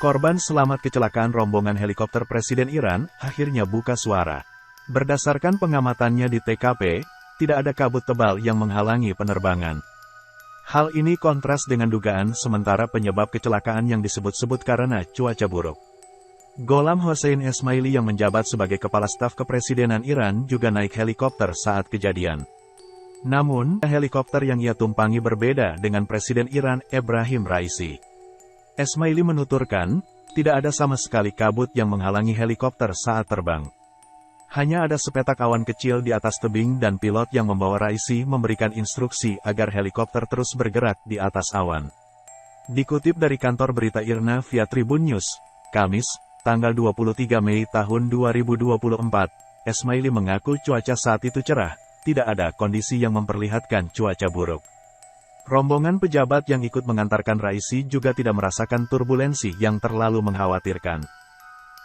Korban selamat kecelakaan rombongan helikopter Presiden Iran akhirnya buka suara. Berdasarkan pengamatannya di TKP, tidak ada kabut tebal yang menghalangi penerbangan. Hal ini kontras dengan dugaan sementara penyebab kecelakaan yang disebut-sebut karena cuaca buruk. Gholam Hossein Esmaili yang menjabat sebagai Kepala Staf Kepresidenan Iran juga naik helikopter saat kejadian. Namun, helikopter yang ia tumpangi berbeda dengan Presiden Iran, Ebrahim Raisi. Esmaili menuturkan, tidak ada sama sekali kabut yang menghalangi helikopter saat terbang. Hanya ada sepetak awan kecil di atas tebing dan pilot yang membawa Raisi memberikan instruksi agar helikopter terus bergerak di atas awan. Dikutip dari kantor berita IRNA via Tribun News, Kamis, tanggal 23 Mei tahun 2024, Esmaili mengaku cuaca saat itu cerah, tidak ada kondisi yang memperlihatkan cuaca buruk. Rombongan pejabat yang ikut mengantarkan Raisi juga tidak merasakan turbulensi yang terlalu mengkhawatirkan.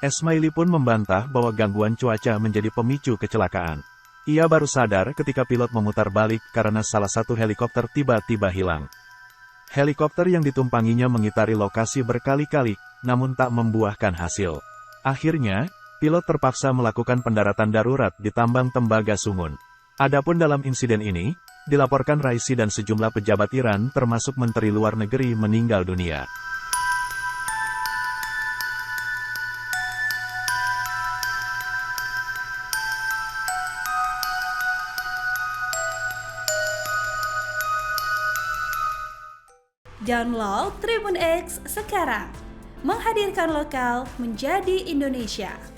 Esmaili pun membantah bahwa gangguan cuaca menjadi pemicu kecelakaan. Ia baru sadar ketika pilot memutar balik karena salah satu helikopter tiba-tiba hilang. Helikopter yang ditumpanginya mengitari lokasi berkali-kali, namun tak membuahkan hasil. Akhirnya, pilot terpaksa melakukan pendaratan darurat di tambang tembaga Sungun. Adapun dalam insiden ini, dilaporkan Raisi dan sejumlah pejabat Iran termasuk Menteri Luar Negeri meninggal dunia. Download Tribun X sekarang, menghadirkan lokal menjadi Indonesia.